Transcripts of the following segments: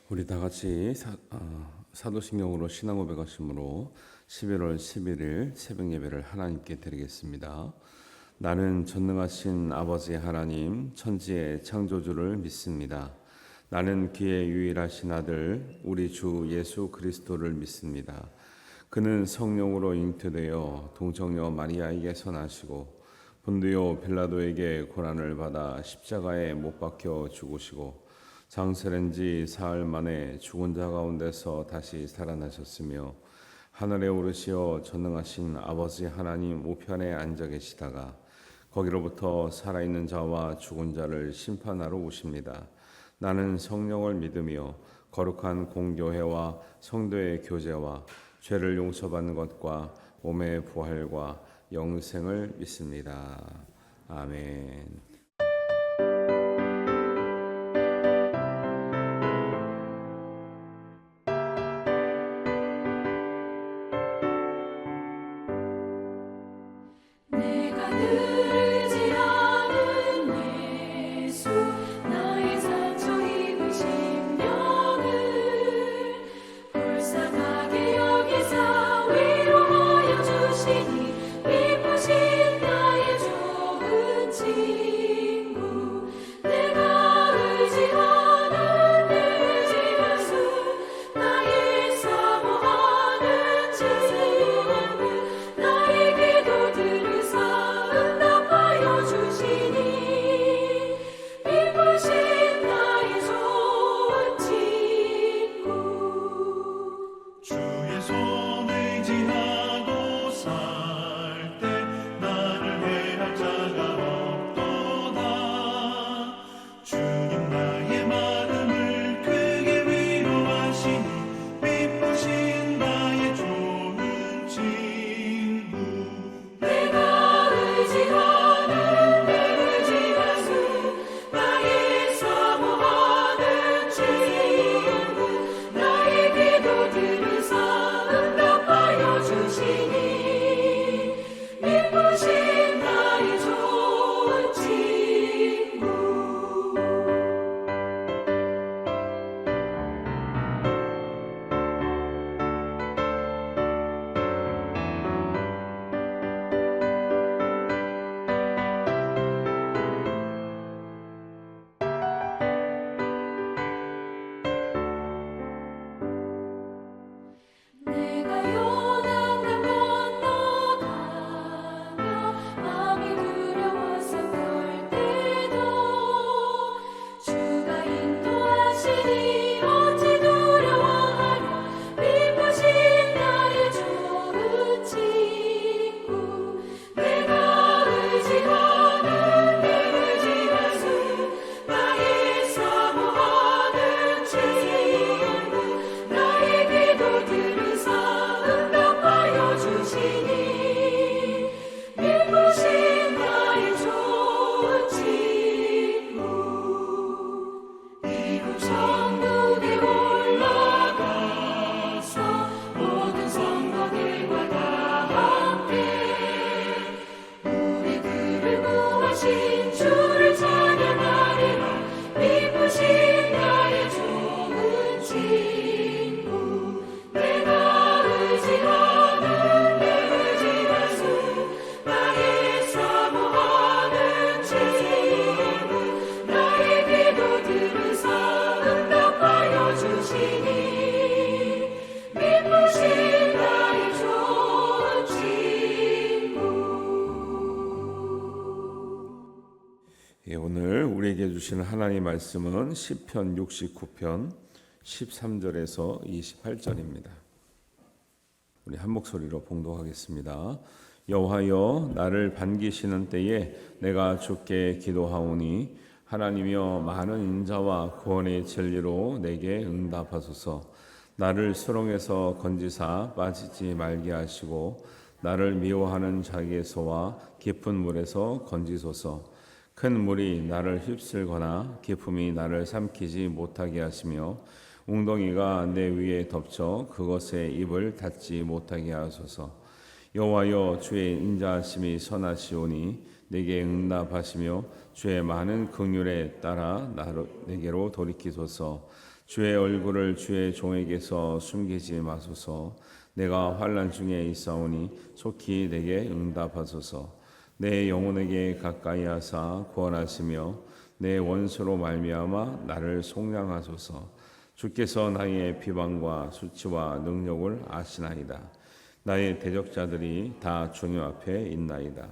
우리 다 같이 사도신경으로 신앙 고백하심으로 11월 11일 새벽 예배를 하나님께 드리겠습니다. 나는 전능하신 아버지 하나님 천지의 창조주를 믿습니다. 나는 그의 유일하신 아들 우리 주 예수 그리스도를 믿습니다. 그는 성령으로 잉태되어 동정녀 마리아에게서 나시고 본디오 빌라도에게 고난을 받아 십자가에 못 박혀 죽으시고 장세된 지 사흘 만에 죽은 자 가운데서 다시 살아나셨으며 하늘에 오르시어 전능하신 아버지 하나님 우편에 앉아 계시다가 거기로부터 살아있는 자와 죽은 자를 심판하러 오십니다. 나는 성령을 믿으며 거룩한 공교회와 성도의 교제와 죄를 용서받는 것과 몸의 부활과 영생을 믿습니다. 아멘. 내가 늘지 않은 예수 나의 상처 입은 심령을 불쌍하게 여기사 위로하여 주시니 기쁘신 나의 좋은 친구 내가 의지하는 내 주 예수 나의 사모하는 친구 나의 기도들을 응답하여 주시니 기쁘신 나의 좋은 친구 주의 손 의지하고 살 때 나를 해할 자가 없도다. 주님 나의 마음을 크게 위로하시니 기쁘신 나의 좋은 친구 내가 의지하는 내 주 예수 나의 사모하는 친구 나의 기도들을 응답하여 주시니 기쁘신 나의 좋은 친구 내가 요단강 건너가며 마음이 두려워서 떨 때도 주가 인도하시니 어찌 두려워하랴 기쁘신 나의 좋은 친구 내가 의지하는 내 주 예수 나의 사모하는 친구 나의 기도들을 응답하여 주시니 기쁘신 나의 좋은 친구 이곳 천국에 올라가서 모든 성도들과 다 함께 우리 그를 구하신 주를 찬양하리라 기쁘신 나의 좋은 친구 내가 의지하는 내 주 예수 나의 사모하는 친구 나의 기도들을 응답하여 주시니 기쁘신 나의 좋은 친구 오늘 우리에게 주시는 하나님의 말씀은 시편 69편 13절에서 28절입니다. 우리 한 목소리로 봉독하겠습니다. 여호와여 나를 반기시는 때에 내가 주께 기도하오니 하나님이여 많은 인자와 구원의 진리로 내게 응답하소서. 나를 수렁에서 건지사 빠지지 말게 하시고 나를 미워하는 자에게서와 깊은 물에서 건지소서. 큰 물이 나를 휩쓸거나 깊음이 나를 삼키지 못하게 하시며 웅덩이가 내 위에 덮쳐 그것에 입을 닫지 못하게 하소서. 여호와여 주의 인자하심이 선하시오니 내게 응답하시며 주의 많은 긍휼에 따라 내게로 돌이키소서. 주의 얼굴을 주의 종에게서 숨기지 마소서. 내가 환난 중에 있사오니 속히 내게 응답하소서. 내 영혼에게 가까이 하사 구원하시며 내 원수로 말미암아 나를 속량하소서. 주께서 나의 비방과 수치와 능력을 아시나이다. 나의 대적자들이 다 주님 앞에 있나이다.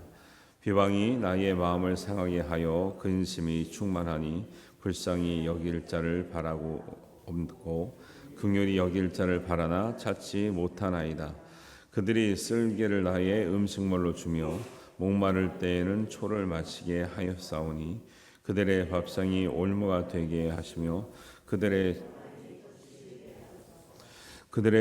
비방이 나의 마음을 상하게 하여 근심이 충만하니 불쌍히 여길 자를 바라고 없고 긍휼히 여길 자를 바라나 찾지 못하나이다. 그들이 쓸개를 나의 음식물로 주며 목마를 때에는 초를 마시게 하였사오니 그들의 밥상이 올무가 되게 하시며 그들의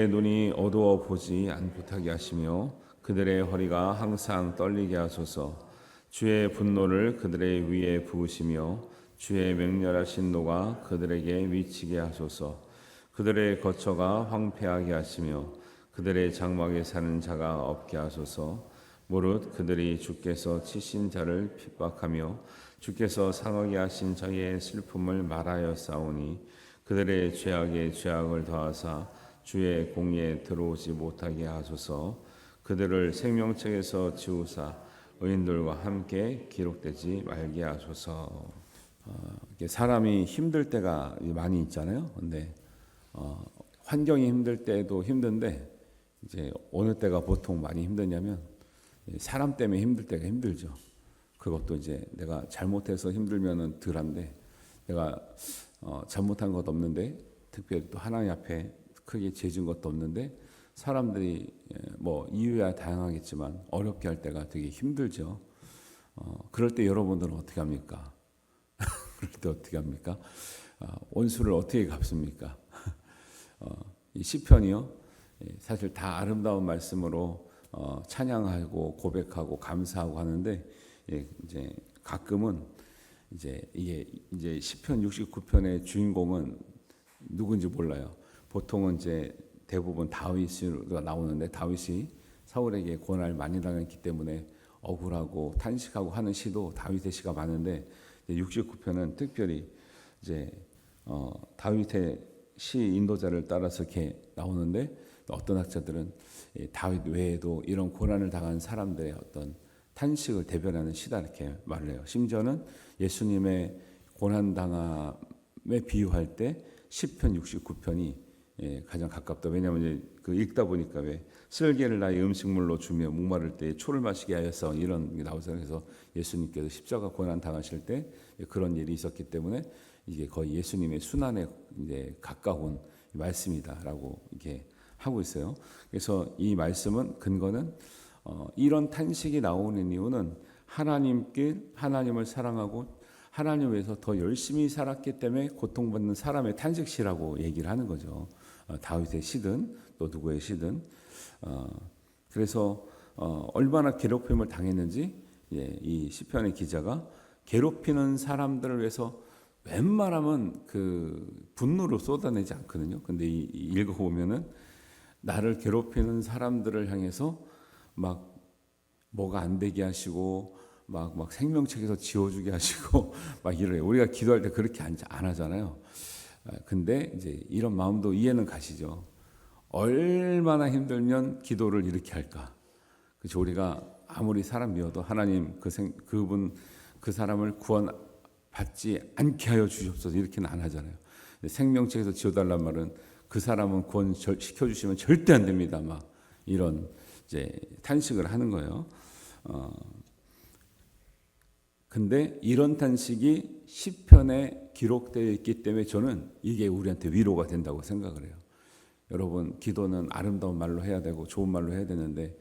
눈이 어두워 보지 않게 하시며 그들의 허리가 항상 떨리게 하소서. 주의 분노를 그들의 위에 부으시며 주의 맹렬하신 노가 그들에게 미치게 하소서. 그들의 거처가 황폐하게 하시며 그들의 장막에 사는 자가 없게 하소서. 무릇 그들이 주께서 치신 자를 핍박하며 주께서 상하게 하신 자의 슬픔을 말하였사오니 그들의 죄악에 죄악을 더하사 주의 공의에 들어오지 못하게 하소서. 그들을 생명책에서 지우사 의인들과 함께 기록되지 말게 하소서. 사람이 힘들 때가 많이 있잖아요. 근데 환경이 힘들 때도 힘든데 이제 어느 때가 보통 많이 힘드냐면 사람 때문에 힘들 때가 힘들죠. 그것도 이제 내가 잘못해서 힘들면은 덜한데 내가 잘못한 것도 없는데 특별히 또 하나님 앞에 크게 죄진 것도 없는데 사람들이 뭐 이유야 다양하겠지만 어렵게 할 때가 되게 힘들죠. 그럴 때 여러분들은 어떻게 합니까? 그럴 때 어떻게 합니까? 원수를 어떻게 갚습니까? 이 시편이요, 사실 다 아름다운 말씀으로 찬양하고 고백하고 감사하고 하는데 이제 가끔은 이게 시편 69편의 주인공은 누군지 몰라요. 보통은 이제 대부분 다윗이 나오는데 다윗이 사울에게 고난을 많이 당했기 때문에 억울하고 탄식하고 하는 시도 다윗의 시가 많은데 69편은 특별히 이제 다윗의 시 인도자를 따라서 이렇게 나오는데 어떤 학자들은 다윗 외에도 이런 고난을 당한 사람들의 어떤 탄식을 대변하는 시다 이렇게 말을 해요. 심지어는 예수님의 고난 당함에 비유할 때 시편 69편이 가장 가깝다. 왜냐하면 이제 그 읽다 보니까 왜 쓸개를 나의 음식물로 주며 목마를 때 초를 마시게 하였어 이런 게 나오잖아요. 그래서 예수님께서 십자가 고난 당하실 때 그런 일이 있었기 때문에 이게 거의 예수님의 순환에 이제 가까운 말씀이다라고 이렇게 하고 있어요. 그래서 이 말씀은 근거는 이런 탄식이 나오는 이유는 하나님을 사랑하고 하나님을 위해서 더 열심히 살았기 때문에 고통받는 사람의 탄식시라고 얘기를 하는 거죠. 다윗의 시든 또 누구의 시든. 그래서 얼마나 괴롭힘을 당했는지 이 시편의 기자가 괴롭히는 사람들을 위해서 웬만하면 그 분노를 쏟아내지 않거든요. 근데 읽어보면은 나를 괴롭히는 사람들을 향해서 막 뭐가 안 되게 하시고 막 생명책에서 지워주게 하시고 막 이래요. 우리가 기도할 때 그렇게 안 하잖아요. 근데 이제 이런 마음도 이해는 가시죠. 얼마나 힘들면 기도를 이렇게 할까? 그래서 우리가 아무리 사람 미워도 하나님 그 사람을 구원받지 않게 하여 주시옵소서 이렇게는 안 하잖아요. 생명책에서 지워달란 말은 그 사람은 구원 시켜주시면 절대 안 됩니다. 막 이런 이제 탄식을 하는 거예요. 근데 이런 탄식이 시편에 기록되어 있기 때문에 저는 이게 우리한테 위로가 된다고 생각을 해요. 여러분 기도는 아름다운 말로 해야 되고 좋은 말로 해야 되는데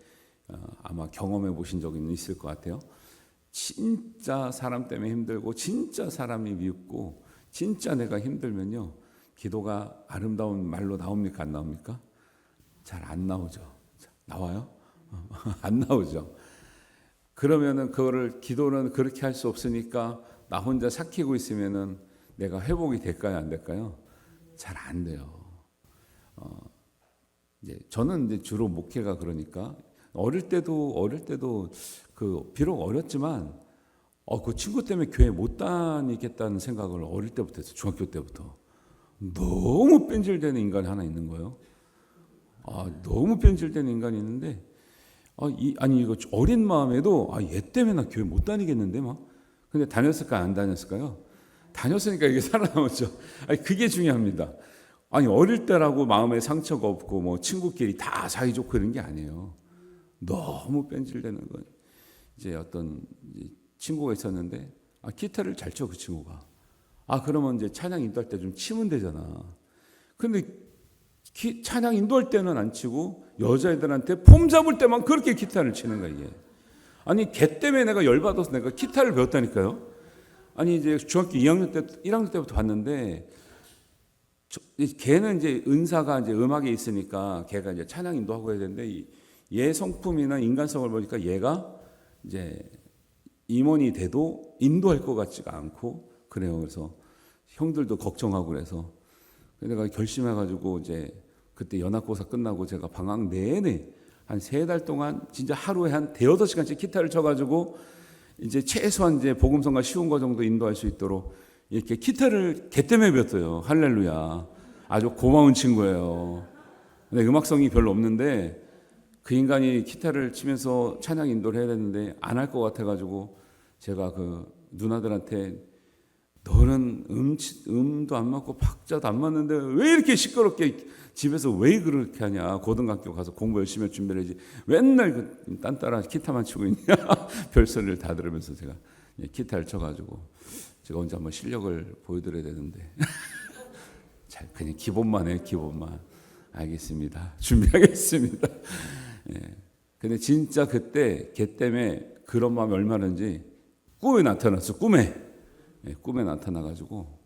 아마 경험해 보신 적이 있을 것 같아요. 진짜 사람 때문에 힘들고 진짜 사람이 미웠고 진짜 내가 힘들면요 기도가 아름다운 말로 나옵니까 안 나옵니까? 잘 안 나오죠. 나와요? 안 나오죠. 그러면은 기도는 그렇게 할 수 없으니까 나 혼자 삭히고 있으면은 내가 회복이 될까요 안 될까요? 잘 안 돼요. 이제 저는 이제 주로 목회가 그러니까 어릴 때도 그 비록 어렸지만 그 친구 때문에 교회 못 다니겠다는 생각을 어릴 때부터 했어요. 중학교 때부터. 너무 뺀질되는 인간이 하나 있는 거예요. 너무 뺀질되는 인간이 있는데 이거 어린 마음에도 얘 때문에 나 교회 못 다니겠는데 막. 근데 다녔을까요? 안 다녔을까요? 다녔으니까 이게 살아남았죠. 그게 중요합니다. 어릴 때라고 마음에 상처가 없고 뭐 친구끼리 다 사이좋고 이런 게 아니에요. 너무 뺀질되는 건 이제 어떤 친구가 있었는데 기타를 잘 쳐 그 친구가. 그러면 이제 찬양 인도할 때 좀 치면 되잖아. 근데 찬양 인도할 때는 안 치고 여자애들한테 폼 잡을 때만 그렇게 기타를 치는 거야 이게. 걔 때문에 내가 열받아서 내가 기타를 배웠다니까요. 이제 중학교 2학년 때 1학년 때부터 봤는데 걔는 이제 은사가 이제 음악에 있으니까 걔가 이제 찬양 인도하고 해야 되는데 얘 성품이나 인간성을 보니까 얘가 이제 임원이 돼도 인도할 것 같지가 않고 그래요. 그래서 형들도 걱정하고 그래서 내가 결심해가지고 이제 그때 연합고사 끝나고 제가 방학 내내 한 3달 동안 진짜 하루에 한 5-6시간씩 기타를 쳐가지고 이제 최소한 이제 복음성가 쉬운 거 정도 인도할 수 있도록 이렇게 기타를 걔 때문에 배웠어요. 할렐루야. 아주 고마운 친구예요. 근데 음악성이 별로 없는데 그 인간이 기타를 치면서 찬양 인도를 해야 되는데 안 할 것 같아가지고 제가 그 누나들한테 너는 음도 안 맞고 박자도 안 맞는데 왜 이렇게 시끄럽게 집에서 왜 그렇게 하냐. 고등학교 가서 공부 열심히 할 준비를 해야지. 맨날 딴 따라 기타만 치고 있냐. 별소리를 다 들으면서 제가 기타를 쳐가지고 제가 언제 한번 실력을 보여드려야 되는데 그냥 기본만 해. 기본만. 알겠습니다. 준비하겠습니다. 근데 진짜 그때 걔 때문에 그런 마음이 얼마나인지 꿈에 나타났어. 꿈에 나타나가지고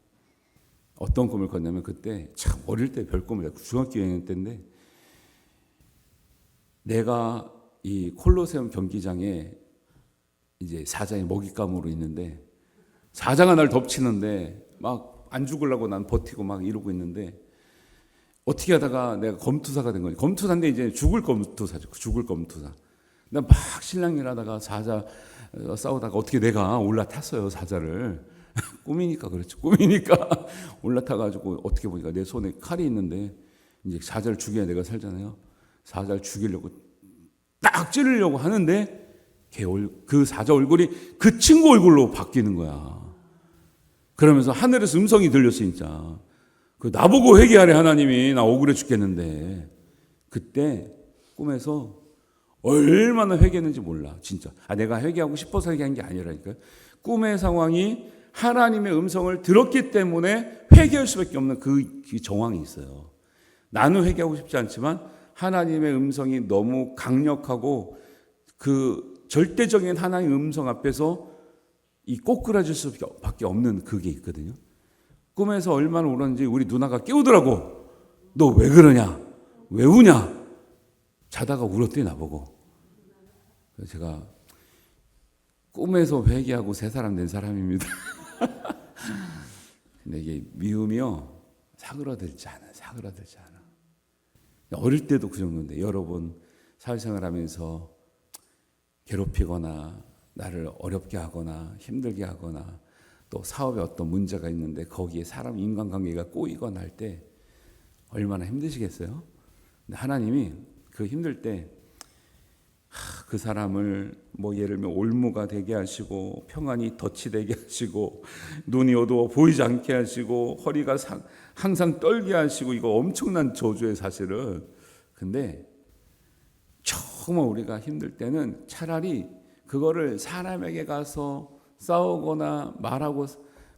어떤 꿈을 꿨냐면 그때 참 어릴 때 별 꿈을 중학교 2학년 때인데 내가 이 콜로세움 경기장에 이제 사자의 먹잇감으로 있는데 사자가 날 덮치는데 막 안 죽으려고 난 버티고 막 이러고 있는데 어떻게 하다가 내가 검투사가 된 거지. 검투사인데 이제 죽을 검투사죠. 죽을 검투사. 나 막 신랑일 하다가 사자 싸우다가 어떻게 내가 올라탔어요. 사자를. 꿈이니까 그렇죠. 꿈이니까 올라타가지고 어떻게 보니까 내 손에 칼이 있는데 이제 사자를 죽여야 내가 살잖아요. 사자를 죽이려고 딱 찌르려고 하는데 그 사자 얼굴이 그 친구 얼굴로 바뀌는 거야. 그러면서 하늘에서 음성이 들렸어 진짜. 나보고 회개하래 하나님이. 나 억울해 죽겠는데. 그때 꿈에서 얼마나 회개했는지 몰라 진짜. 내가 회개하고 싶어서 회개한 게 아니라니까요. 꿈의 상황이 하나님의 음성을 들었기 때문에 회개할 수밖에 없는 그 정황이 있어요. 나는 회개하고 싶지 않지만 하나님의 음성이 너무 강력하고 그 절대적인 하나님의 음성 앞에서 이 꼬꾸라질 수밖에 없는 그게 있거든요. 꿈에서 얼마나 울었는지 우리 누나가 깨우더라고. 너 왜 그러냐? 왜 우냐? 자다가 울었더니 나보고. 그래서 제가 꿈에서 회개하고 새 사람 된 사람입니다. 근데 이게 미움이요 사그라들지 않아. 어릴 때도 그 정도인데 여러분 사회생활하면서 괴롭히거나 나를 어렵게 하거나 힘들게 하거나 또 사업에 어떤 문제가 있는데 거기에 사람 인간관계가 꼬이거나 할 때 얼마나 힘드시겠어요? 근데 하나님이 그 힘들 때 그 사람을 뭐 예를 들면 올무가 되게 하시고 평안이 덫이 되게 하시고 눈이 어두워 보이지 않게 하시고 허리가 항상 떨게 하시고 이거 엄청난 저주예요 사실은. 근데 정말 우리가 힘들 때는 차라리 그거를 사람에게 가서 싸우거나 말하고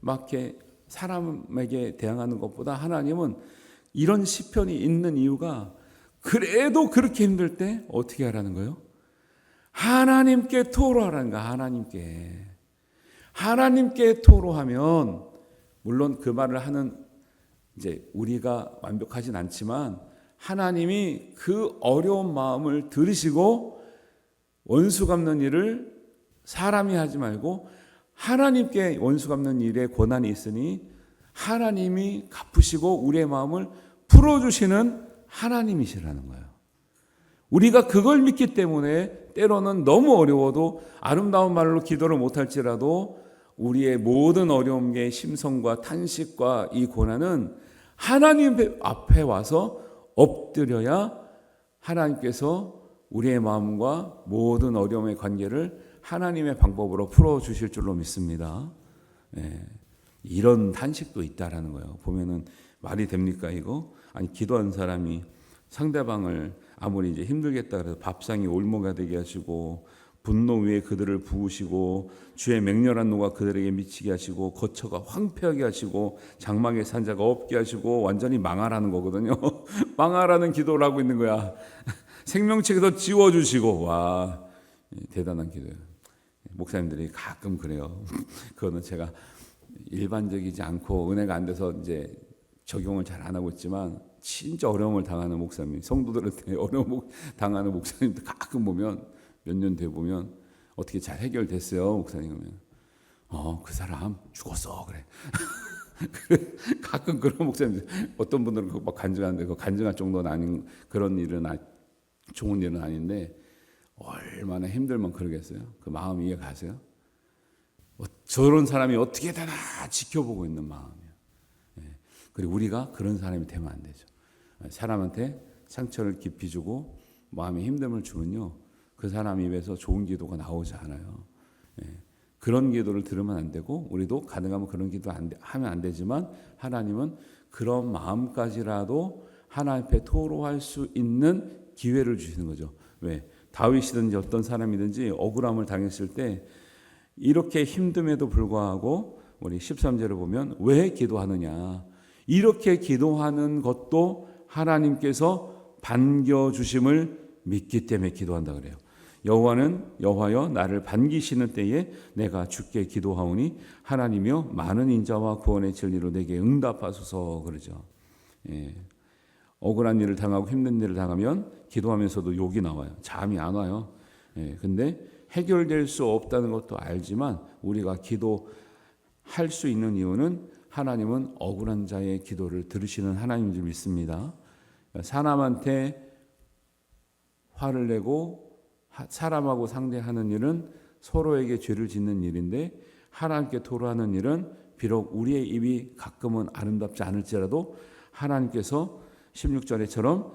막 이렇게 사람에게 대항하는 것보다 하나님은 이런 시편이 있는 이유가 그래도 그렇게 힘들 때 어떻게 하라는 거예요? 하나님께 토로하라는 거야. 하나님께 토로하면 물론 그 말을 하는 이제 우리가 완벽하진 않지만 하나님이 그 어려운 마음을 들으시고 원수 갚는 일을 사람이 하지 말고 하나님께 원수 갚는 일에 권한이 있으니 하나님이 갚으시고 우리의 마음을 풀어주시는 하나님이시라는 거예요. 우리가 그걸 믿기 때문에 때로는 너무 어려워도 아름다운 말로 기도를 못할지라도 우리의 모든 어려움의 심성과 탄식과 이 고난은 하나님 앞에 와서 엎드려야 하나님께서 우리의 마음과 모든 어려움의 관계를 하나님의 방법으로 풀어주실 줄로 믿습니다. 예, 이런 탄식도 있다라는 거예요. 보면은 말이 됩니까 이거? 아니 기도한 사람이 상대방을 아무리 이제 힘들겠다 그래서 밥상이 올무가 되게 하시고 분노 위에 그들을 부으시고 주의 맹렬한 노가 그들에게 미치게 하시고 거처가 황폐하게 하시고 장막의 산자가 없게 하시고 완전히 망하라는 거거든요. 망하라는 기도를 하고 있는 거야. 생명책에서 지워주시고 와 대단한 기도예요. 목사님들이 가끔 그래요. 그거는 제가 일반적이지 않고 은혜가 안 돼서 이제 적용을 잘 안 하고 있지만 진짜 어려움을 당하는 목사님, 성도들한테 어려움 당하는 목사님들 가끔 보면 몇 년 돼 보면 어떻게 잘 해결됐어요, 목사님 그러면 그 사람 죽었어 그래. 가끔 그런 목사님들 어떤 분들은 막 간증하는데 그 간증할 정도는 아닌 그런 일은 좋은 일은 아닌데 얼마나 힘들면 그러겠어요. 그 마음 이해 가세요? 저런 사람이 어떻게 되나 지켜보고 있는 마음이에요. 그리고 우리가 그런 사람이 되면 안 되죠. 사람한테 상처를 깊이 주고 마음에 힘듦을 주면요, 그 사람 입에서 좋은 기도가 나오지 않아요. 그런 기도를 들으면 안 되고 우리도 가능하면 그런 기도 하면 안 되지만 하나님은 그런 마음까지라도 하나님 앞에 토로할 수 있는 기회를 주시는 거죠. 왜? 다윗이든지 어떤 사람이든지 억울함을 당했을 때 이렇게 힘듦에도 불구하고 우리 13절을 보면 왜 기도하느냐, 이렇게 기도하는 것도 하나님께서 반겨주심을 믿기 때문에 기도한다 그래요. 여호와여 나를 반기시는 때에 내가 주께 기도하오니 하나님이여 많은 인자와 구원의 진리로 내게 응답하소서 그러죠. 억울한 일을 당하고 힘든 일을 당하면 기도하면서도 욕이 나와요. 잠이 안 와요. 근데 해결될 수 없다는 것도 알지만 우리가 기도할 수 있는 이유는 하나님은 억울한 자의 기도를 들으시는 하나님인 줄 믿습니다. 사람한테 화를 내고 사람하고 상대하는 일은 서로에게 죄를 짓는 일인데 하나님께 토로하는 일은 비록 우리의 입이 가끔은 아름답지 않을지라도 하나님께서 16절에처럼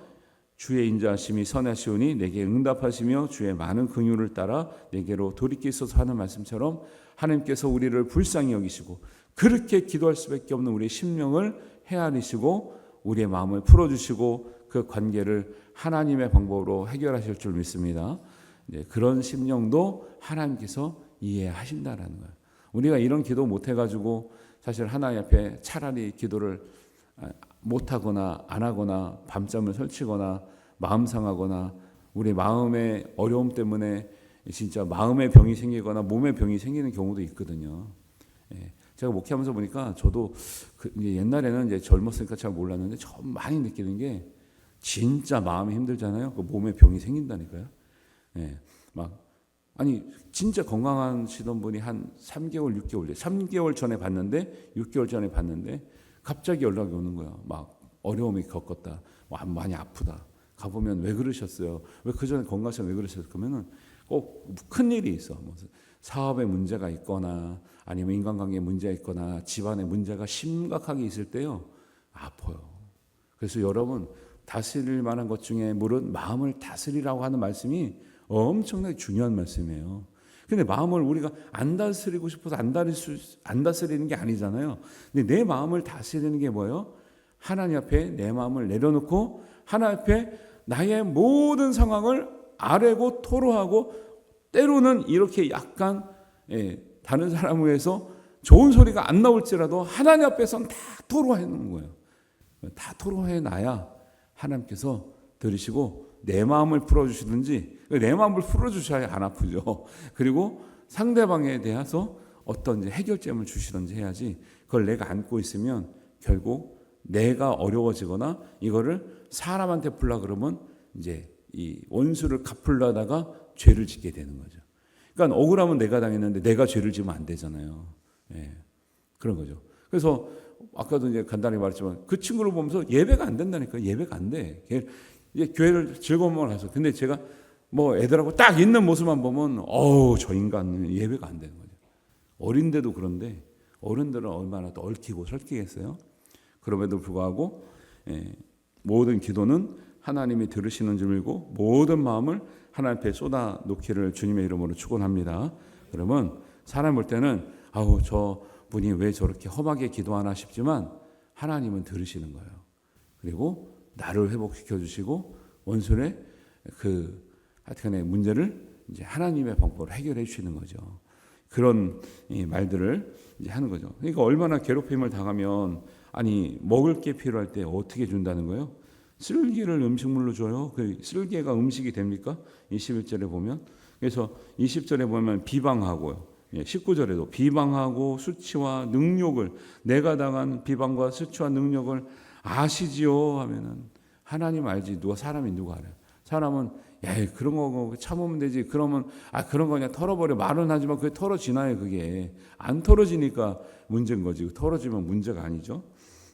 주의 인자하심이 선하시오니 내게 응답하시며 주의 많은 긍휼을 따라 내게로 돌이키소서 하는 말씀처럼 하나님께서 우리를 불쌍히 여기시고 그렇게 기도할 수밖에 없는 우리의 심령을 헤아리시고 우리의 마음을 풀어주시고 그 관계를 하나님의 방법으로 해결하실 줄 믿습니다. 그런 심령도 하나님께서 이해하신다라는 거예요. 우리가 이런 기도 못 해가지고 사실 하나님 앞에 차라리 기도를 못하거나 안 하거나 밤잠을 설치거나 마음 상하거나 우리 마음의 어려움 때문에 진짜 마음의 병이 생기거나 몸의 병이 생기는 경우도 있거든요. 제가 목회하면서 보니까 저도 옛날에는 이제 젊었으니까 잘 몰랐는데 좀 많이 느끼는 게 진짜 마음이 힘들잖아요. 그 몸에 병이 생긴다니까요. 아니 진짜 건강하시던 분이 한 3개월, 6개월, 3개월 전에 봤는데 6개월 전에 봤는데 갑자기 연락이 오는 거야. 막 어려움이 겪었다. 많이 아프다. 가보면 왜 그러셨어요? 왜 그전에 건강하셔서 왜 그러셨어요? 그러면은 꼭 큰 일이 있어. 뭐 사업에 문제가 있거나 아니면 인간관계에 문제가 있거나 집안에 문제가 심각하게 있을 때요. 아파요. 그래서 여러분 다스릴 만한 것 중에 물은 마음을 다스리라고 하는 말씀이 엄청나게 중요한 말씀이에요. 근데 마음을 우리가 안 다스리고 싶어서 안 다스리는 게 아니잖아요. 근데 내 마음을 다스리는 게 뭐예요? 하나님 앞에 내 마음을 내려놓고 하나님 앞에 나의 모든 상황을 아뢰고 토로하고 때로는 이렇게 약간 다른 사람을 위해서 좋은 소리가 안 나올지라도 하나님 앞에서는 다 토로해 놓는 거예요. 다 토로해 놔야 하나님께서 들으시고 내 마음을 풀어주시든지 내 마음을 풀어주셔야 안 아프죠. 그리고 상대방에 대해서 어떤 해결점을 주시든지 해야지 그걸 내가 안고 있으면 결국 내가 어려워지거나 이거를 사람한테 풀라 그러면 이제 이 원수를 갚으려다가 죄를 짓게 되는 거죠. 그러니까 억울하면 내가 당했는데 내가 죄를 지면 안 되잖아요. 그런 거죠. 그래서 아까도 이제 간단히 말했지만 그 친구를 보면서 예배가 안 된다니까. 예배가 안 돼. 이제 교회를 즐거움을 해서. 근데 제가 뭐 애들하고 딱 있는 모습만 보면 저 인간은 예배가 안 되는 거죠. 어린데도 그런데 어른들은 얼마나 또 얽히고 설키겠어요. 그럼에도 불구하고 모든 기도는 하나님이 들으시는 줄 믿고 모든 마음을 하나님 앞에 쏟아 놓기를 주님의 이름으로 축원합니다. 그러면 사람 볼 때는 아우 저 분이 왜 저렇게 험하게 기도하나 싶지만 하나님은 들으시는 거예요. 그리고 나를 회복시켜 주시고 원수의 하여튼간의 문제를 이제 하나님의 방법으로 해결해 주시는 거죠. 그런 말들을 이제 하는 거죠. 그러니까 얼마나 괴롭힘을 당하면 아니 먹을 게 필요할 때 어떻게 준다는 거예요? 쓸개를 음식물로 줘요. 그 쓸개가 음식이 됩니까? 21절에 보면. 그래서 20절에 보면 비방하고요. 19절에도 비방하고 수치와 능욕을 내가 당한 비방과 수치와 능욕을 아시지요 하면은 하나님 알지 누가 사람이 누가 알아요? 사람은 야 그런 거 참으면 되지. 그러면 그런 거 그냥 털어버려. 말은 하지만 그게 털어지나요? 그게 안 털어지니까 문제인 거지. 털어지면 문제가 아니죠.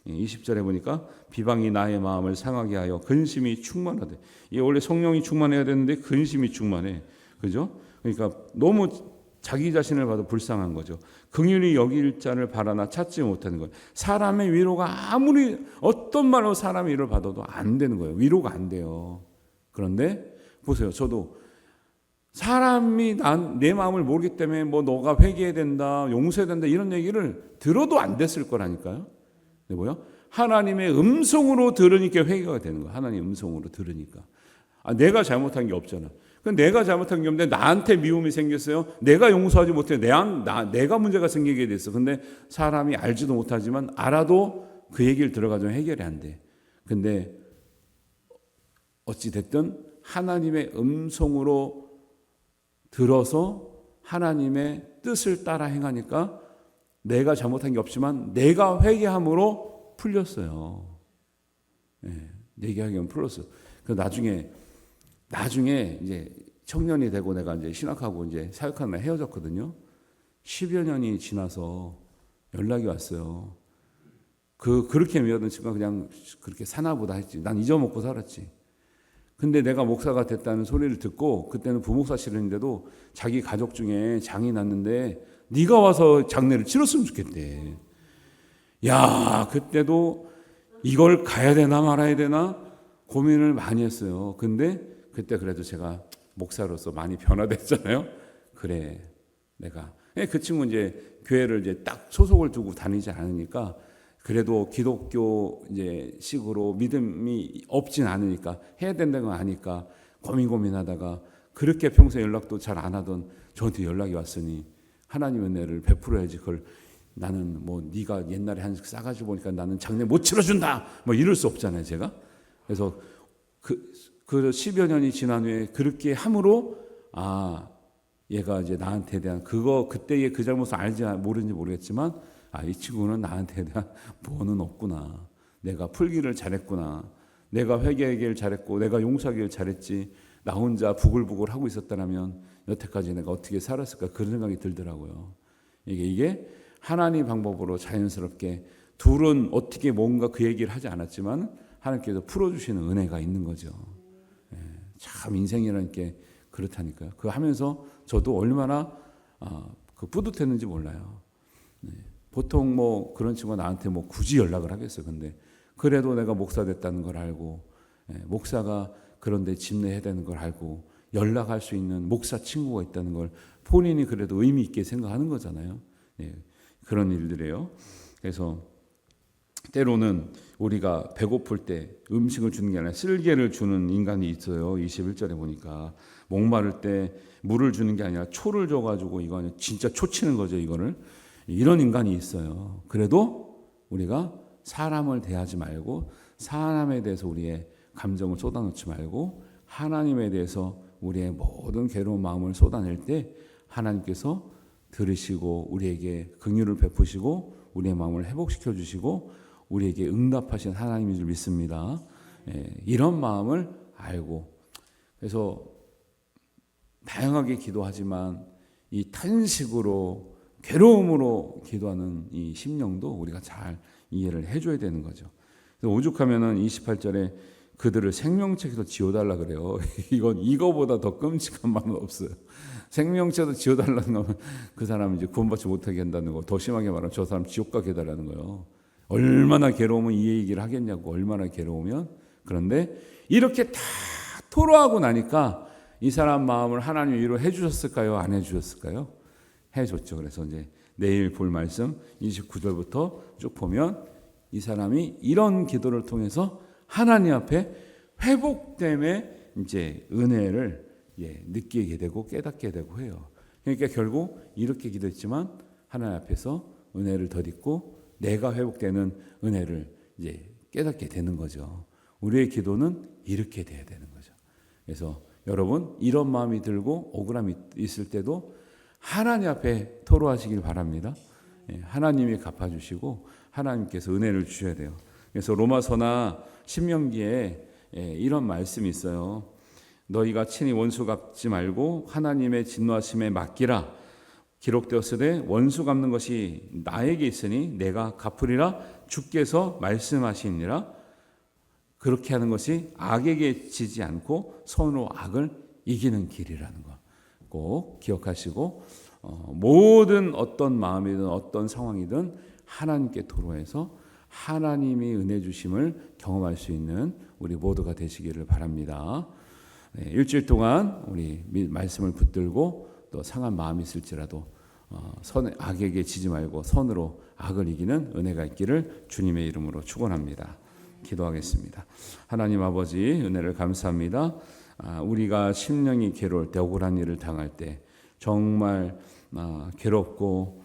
20절에 보니까 비방이 나의 마음을 상하게 하여 근심이 충만하되. 이게 원래 성령이 충만해야 되는데 근심이 충만해. 그죠? 그러니까 너무 자기 자신을 봐도 불쌍한 거죠. 긍휼히 여길 자를 바라나 찾지 못하는 거예요. 사람의 위로가 아무리 어떤 말로 사람의 위로를 받아도 안 되는 거예요. 위로가 안 돼요. 그런데 보세요. 저도 사람이 내 마음을 모르기 때문에 뭐 너가 회개해야 된다, 용서해야 된다 이런 얘기를 들어도 안 됐을 거라니까요. 근데 뭐요? 하나님의 음성으로 들으니까 회개가 되는 거예요. 하나님의 음성으로 들으니까. 내가 잘못한 게 없잖아. 내가 잘못한 게 없는데 나한테 미움이 생겼어요. 내가 용서하지 못해. 내가 문제가 생기게 됐어. 근데 사람이 알지도 못하지만 알아도 그 얘기를 들어가지고 해결이 안 돼. 근데 어찌 됐든 하나님의 음성으로 들어서 하나님의 뜻을 따라 행하니까 내가 잘못한 게 없지만 내가 회개함으로 풀렸어요. 회개하기만 풀렸어. 그 나중에 이제 청년이 되고 내가 이제 신학하고 이제 사역하는 날 헤어졌거든요. 10여 년이 지나서 연락이 왔어요. 그렇게 미워하던 친구가 그냥 그렇게 사나보다 했지. 난 잊어먹고 살았지. 근데 내가 목사가 됐다는 소리를 듣고 그때는 부목사실인데도 자기 가족 중에 장이 났는데 네가 와서 장례를 치렀으면 좋겠대. 야, 그때도 이걸 가야 되나 말아야 되나 고민을 많이 했어요. 근데 그때 그래도 제가 목사로서 많이 변화됐잖아요. 그래, 내가 그 친구 이제 교회를 이제 딱 소속을 두고 다니지 않으니까 그래도 기독교 이제 식으로 믿음이 없진 않으니까 해야 된다는 거 아니까 고민하다가 그렇게 평소에 연락도 잘 안 하던 저한테 연락이 왔으니 하나님 은혜를 베풀어야지. 그걸 나는 뭐 네가 옛날에 한 싸가지 보니까 나는 장례 못 치러준다 뭐 이럴 수 없잖아요, 제가. 그래서 그 10여 년이 지난 후에 그렇게 함으로 얘가 이제 나한테 대한 그때의 그 잘못을 알지 모르는지 모르겠지만 이 친구는 나한테 대한 보호는 없구나. 내가 풀기를 잘했구나. 내가 회개하기를 잘했고 내가 용서하기를 잘했지. 나 혼자 부글부글 하고 있었다면 여태까지 내가 어떻게 살았을까 그런 생각이 들더라고요. 이게 하나님 방법으로 자연스럽게 둘은 어떻게 뭔가 그 얘기를 하지 않았지만 하나님께서 풀어주시는 은혜가 있는 거죠. 참 인생이라는 게 그렇다니까요. 그거 하면서 저도 얼마나 뿌듯했는지 몰라요. 보통 뭐 그런 친구가 나한테 뭐 굳이 연락을 하겠어요. 근데 그래도 내가 목사 됐다는 걸 알고 목사가 그런데 집례해야 되는 걸 알고 연락할 수 있는 목사 친구가 있다는 걸 본인이 그래도 의미 있게 생각하는 거잖아요. 그런 일들이에요. 그래서 때로는 우리가 배고플 때 음식을 주는 게 아니라 쓸개를 주는 인간이 있어요. 21절에 보니까 목마를 때 물을 주는 게 아니라 초를 줘가지고 이거 진짜 초치는 거죠. 이거를 이런 인간이 있어요. 그래도 우리가 사람을 대하지 말고 사람에 대해서 우리의 감정을 쏟아놓지 말고 하나님에 대해서 우리의 모든 괴로운 마음을 쏟아낼 때 하나님께서 들으시고 우리에게 긍휼을 베푸시고 우리의 마음을 회복시켜 주시고 우리에게 응답하신 하나님인 줄 믿습니다. 이런 마음을 알고 그래서 다양하게 기도하지만 이 탄식으로 괴로움으로 기도하는 이 심령도 우리가 잘 이해를 해줘야 되는 거죠. 그래서 오죽하면은 28절에 그들을 생명책에서 지워달라 그래요. 이거보다 더 끔찍한 말은 없어요. 생명책에서 지워달라는 거면 그 사람 이제 구원받지 못하게 한다는 거. 더 심하게 말하면 저 사람 지옥 가게 해달라는 거예요. 얼마나 괴로우면 이 얘기를 하겠냐고, 얼마나 괴로우면. 그런데 이렇게 다 토로하고 나니까 이 사람 마음을 하나님이 위로해 주셨을까요? 안 해 주셨을까요? 해 줬죠. 그래서 이제 내일 볼 말씀 29절부터 쭉 보면 이 사람이 이런 기도를 통해서 하나님 앞에 회복됨의 이제 은혜를 느끼게 되고 깨닫게 되고 해요. 그러니까 결국 이렇게 기도했지만 하나님 앞에서 은혜를 덧입고 내가 회복되는 은혜를 이제 깨닫게 되는 거죠. 우리의 기도는 이렇게 돼야 되는 거죠. 그래서 여러분 이런 마음이 들고 억울함이 있을 때도 하나님 앞에 토로하시길 바랍니다. 하나님이 갚아주시고 하나님께서 은혜를 주셔야 돼요. 그래서 로마서나 신명기에 이런 말씀이 있어요. 너희가 친히 원수 갚지 말고 하나님의 진노하심에 맡기라. 기록되었으되 원수 갚는 것이 나에게 있으니 내가 갚으리라 주께서 말씀하시니라. 그렇게 하는 것이 악에게 지지 않고 손으로 악을 이기는 길이라는 거 꼭 기억하시고 모든 어떤 마음이든 어떤 상황이든 하나님께 토로해서 하나님이 은혜 주심을 경험할 수 있는 우리 모두가 되시기를 바랍니다. 일주일 동안 우리 말씀을 붙들고 또 상한 마음이 있을지라도 악에게 지지 말고 선으로 악을 이기는 은혜가 있기를 주님의 이름으로 축원합니다. 기도하겠습니다. 하나님 아버지 은혜를 감사합니다. 우리가 심령이 괴로울 때 억울한 일을 당할 때 정말 괴롭고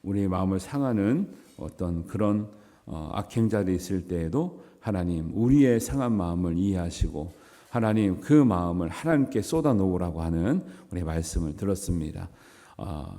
우리의 마음을 상하는 어떤 그런 악행자들이 있을 때에도 하나님 우리의 상한 마음을 이해하시고 하나님 그 마음을 하나님께 쏟아놓으라고 하는 우리의 말씀을 들었습니다.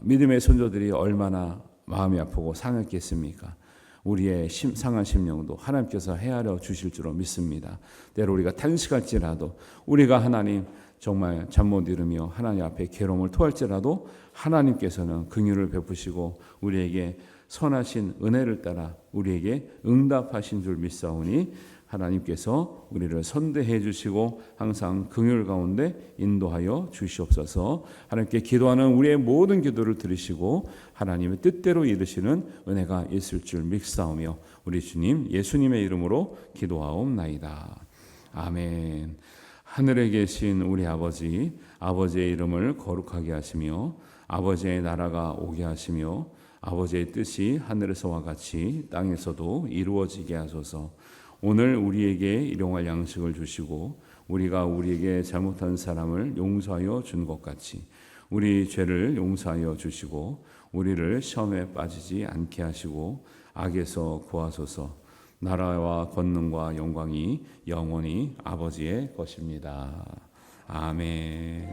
믿음의 손조들이 얼마나 마음이 아프고 상했겠습니까? 우리의 상한 심령도 하나님께서 헤아려 주실 줄로 믿습니다. 때로 우리가 탄식할지라도 우리가 하나님 정말 잠 못 이루며 하나님 앞에 괴로움을 토할지라도 하나님께서는 긍휼을 베푸시고 우리에게 선하신 은혜를 따라 우리에게 응답하신 줄 믿사오니 하나님께서 우리를 선대해 주시고 항상 긍휼 가운데 인도하여 주시옵소서. 하나님께 기도하는 우리의 모든 기도를 들으시고 하나님의 뜻대로 이루시는 은혜가 있을 줄 믿사오며 우리 주님 예수님의 이름으로 기도하옵나이다. 아멘. 하늘에 계신 우리 아버지, 아버지의 이름을 거룩하게 하시며 아버지의 나라가 오게 하시며 아버지의 뜻이 하늘에서와 같이 땅에서도 이루어지게 하소서. 오늘 우리에게 일용할 양식을 주시고 우리가 우리에게 잘못한 사람을 용서하여 준 것 같이 우리 죄를 용서하여 주시고 우리를 시험에 빠지지 않게 하시고 악에서 구하소서. 나라와 권능과 영광이 영원히 아버지의 것입니다. 아멘.